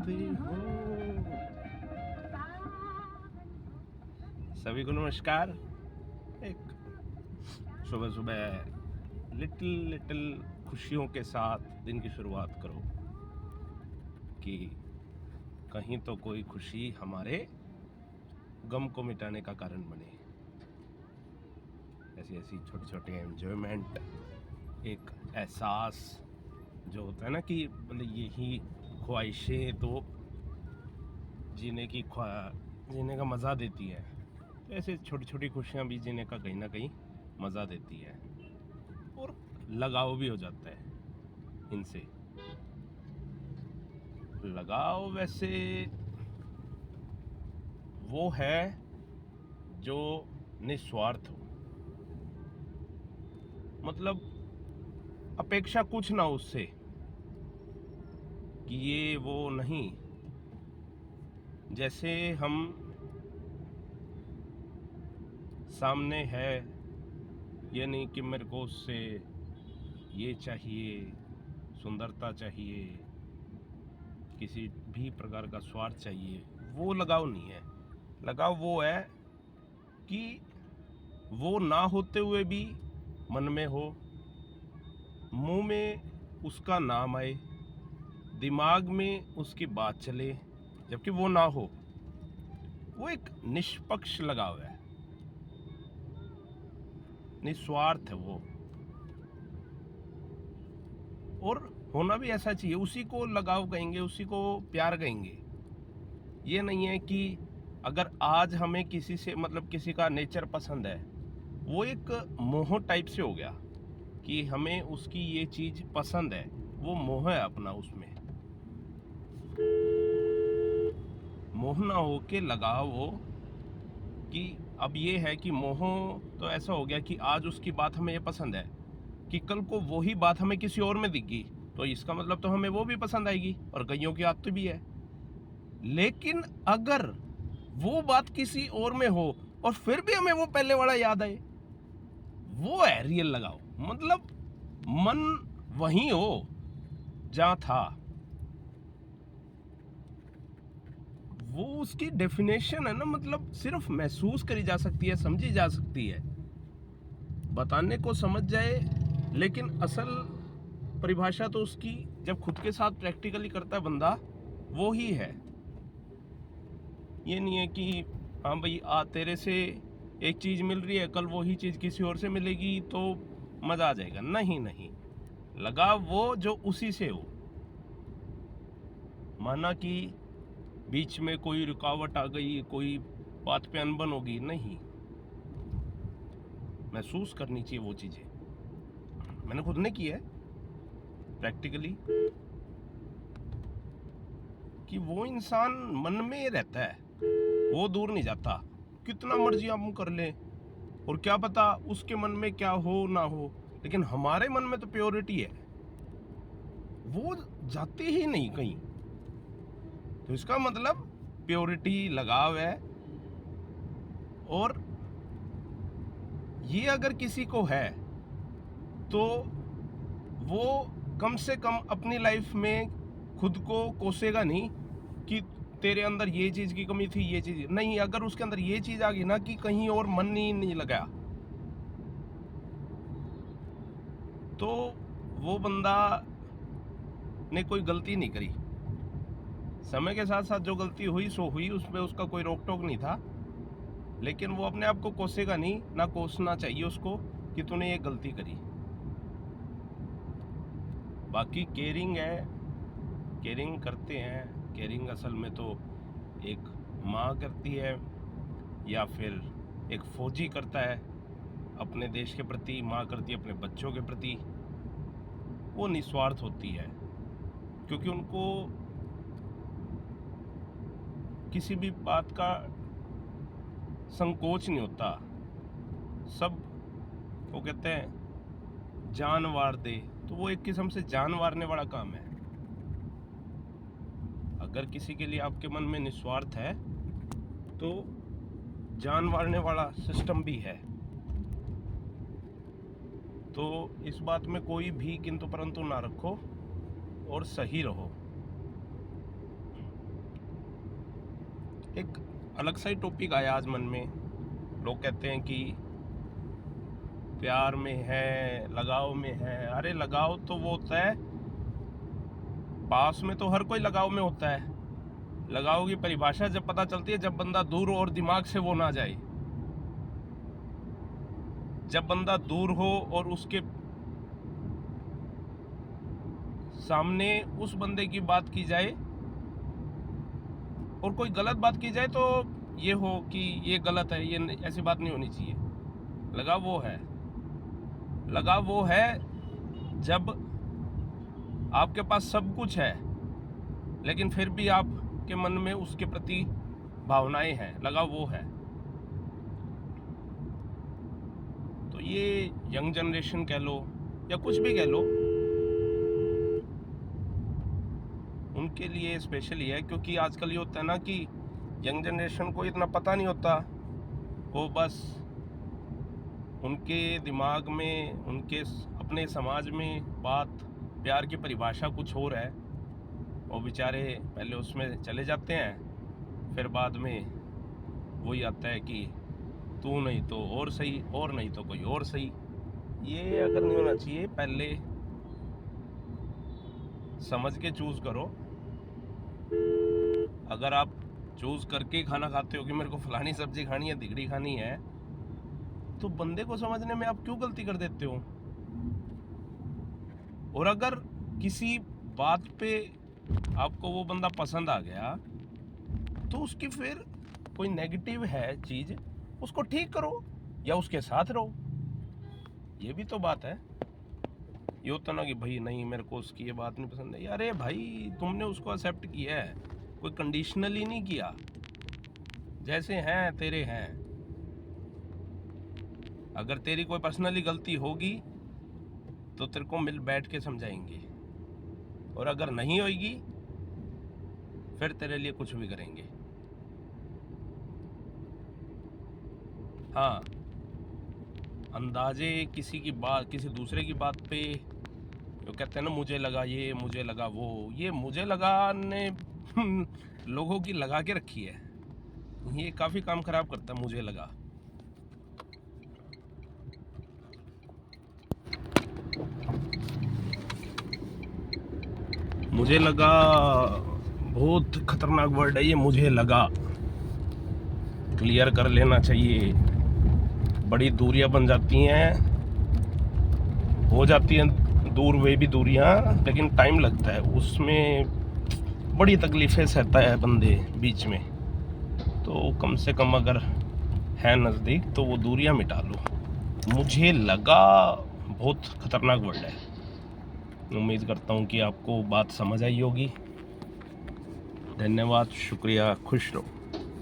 करते हो। सभी को नमस्कार। एक सुबह सुबह लिटिल लिटिल खुशियों के साथ दिन की शुरुआत करो कि कहीं तो कोई खुशी हमारे गम को मिटाने का कारण बने। ऐसी ऐसी छोटी छोटी एंजॉयमेंट, एक एहसास जो होता है ना कि मतलब यही ख्वाहिशें तो जीने का मज़ा देती है। तो ऐसे छोटी छोटी खुशियाँ भी जीने का कहीं ना कहीं मज़ा देती है और लगाव भी हो जाता है इनसे। लगाव वैसे वो है जो निस्वार्थ हो, मतलब अपेक्षा कुछ ना उससे कि ये वो नहीं। जैसे हम सामने है, ये नहीं कि मेरे को उससे ये चाहिए, सुंदरता चाहिए, किसी भी प्रकार का स्वार्थ चाहिए, वो लगाव नहीं है। लगाव वो है कि वो ना होते हुए भी मन में हो, मुंह में उसका नाम आए, दिमाग में उसकी बात चले, जबकि वो ना हो। वो एक निष्पक्ष लगाव है, निस्वार्थ है वो, और होना भी ऐसा चाहिए। उसी को लगाव कहेंगे, उसी को प्यार कहेंगे। ये नहीं है कि अगर आज हमें किसी से मतलब किसी का नेचर पसंद है, वो एक मोह टाइप से हो गया कि हमें उसकी ये चीज पसंद है, वो मोह है अपना। उसमें मोह ना हो के लगाव हो कि अब ये है कि मोह तो ऐसा हो गया कि आज उसकी बात हमें ये पसंद है कि कल को वही बात हमें किसी और में दिख गई, तो इसका मतलब तो हमें वो भी पसंद आएगी, और कईयों की आदत भी है। लेकिन अगर वो बात किसी और में हो और फिर भी हमें वो पहले वाला याद आए, वो है रियल लगाव। मतलब मन वहीं हो जहां था। वो उसकी डेफिनेशन है ना, मतलब सिर्फ महसूस करी जा सकती है, समझी जा सकती है, बताने को समझ जाए, लेकिन असल परिभाषा तो उसकी जब खुद के साथ प्रैक्टिकली करता है बंदा, वो ही है। ये नहीं है कि हाँ भाई तेरे से एक चीज मिल रही है, कल वही चीज किसी और से मिलेगी तो मजा आ जाएगा। नहीं नहीं, लगाव वो जो उसी से हो। माना कि बीच में कोई रुकावट आ गई, कोई बात पे अनबन होगी, नहीं, महसूस करनी चाहिए वो चीजें। मैंने खुद ने की है प्रैक्टिकली कि वो इंसान मन में रहता है, वो दूर नहीं जाता, कितना मर्जी हम कर लें। और क्या पता उसके मन में क्या हो ना हो, लेकिन हमारे मन में तो प्योरिटी है, वो जाती ही नहीं कहीं। तो इसका मतलब प्योरिटी लगाव है। और ये अगर किसी को है तो वो कम से कम अपनी लाइफ में खुद को कोसेगा नहीं कि तेरे अंदर ये चीज की कमी थी, ये चीज नहीं। अगर उसके अंदर ये चीज आ गई ना कि कहीं और मन ही नहीं लगा, तो वो बंदा ने कोई गलती नहीं करी। समय के साथ साथ जो गलती हुई सो हुई, उसमें उसका कोई रोक टोक नहीं था, लेकिन वो अपने आप को कोसेगा नहीं, ना कोसना चाहिए उसको कि तूने ये गलती करी। बाकी केयरिंग है, केयरिंग करते हैं। केयरिंग असल में तो एक माँ करती है या फिर एक फौजी करता है अपने देश के प्रति, माँ करती है अपने बच्चों के प्रति। वो निस्वार्थ होती है क्योंकि उनको किसी भी बात का संकोच नहीं होता। सब वो कहते हैं जान वार दे, तो वो एक किस्म से जान वारने वाला काम है। अगर किसी के लिए आपके मन में निस्वार्थ है तो जान मारने वाला सिस्टम भी है। तो इस बात में कोई भी किंतु परंतु ना रखो और सही रहो। एक अलग सा ही टॉपिक आया आज मन में। लोग कहते हैं कि प्यार में है, लगाव में है। अरे लगाव तो वो होता है, पास में तो हर कोई लगाव में होता है। लगाव की परिभाषा जब पता चलती है जब बंदा दूर हो और दिमाग से वो ना जाए। जब बंदा दूर हो और उसके सामने उस बंदे की बात की जाए और कोई गलत बात की जाए तो ये हो कि ये गलत है, ये ऐसी बात नहीं होनी चाहिए। लगाव वो है, लगाव वो है जब आपके पास सब कुछ है लेकिन फिर भी आपके मन में उसके प्रति भावनाएं हैं। लगाव वो है। तो ये यंग जनरेशन कह लो या कुछ भी कह लो, उनके लिए स्पेशली है। क्योंकि आजकल ये होता है ना कि यंग जनरेशन को इतना पता नहीं होता। वो बस उनके दिमाग में, उनके अपने समाज में बात प्यार की परिभाषा कुछ और है। वो बेचारे पहले उसमें चले जाते हैं, फिर बाद में वही आता है कि तू नहीं तो और सही, और नहीं तो कोई और सही। ये अगर नहीं होना चाहिए। पहले समझ के चूज करो। अगर आप चूज करके खाना खाते हो कि मेरे को फलानी सब्जी खानी है, दिगड़ी खानी है, तो बंदे को समझने में आप क्यों गलती कर देते हो? और अगर किसी बात पे आपको वो बंदा पसंद आ गया तो उसकी फिर कोई नेगेटिव है चीज, उसको ठीक करो या उसके साथ रहो। ये भी तो बात है। ये होता ना कि भाई नहीं, मेरे को उसकी ये बात नहीं पसंद है। अरे भाई, तुमने उसको एक्सेप्ट किया है, कोई कंडीशनली नहीं किया। जैसे हैं तेरे हैं। अगर तेरी कोई पर्सनली गलती होगी तो तेरे को मिल बैठ के समझाएंगे, और अगर नहीं होगी फिर तेरे लिए कुछ भी करेंगे। हाँ, अंदाजे किसी की बात, किसी दूसरे की बात पे जो कहते हैं ना, मुझे लगा ये, मुझे लगा वो, ये मुझे लगाने लोगों की लगा के रखी है। ये काफ़ी काम खराब करता है। मुझे लगा, मुझे लगा बहुत खतरनाक वर्ड है ये, मुझे लगा। क्लियर कर लेना चाहिए। बड़ी दूरियां बन जाती हैं, हो जाती हैं दूर वे भी दूरियां, लेकिन टाइम लगता है उसमें। बड़ी तकलीफ़ें सहता है बंदे बीच में। तो कम से कम अगर है नज़दीक तो वो दूरियां मिटा लो। मुझे लगा बहुत खतरनाक वर्ड है। उम्मीद करता हूँ कि आपको बात समझ आई होगी। धन्यवाद, शुक्रिया, खुश रहो।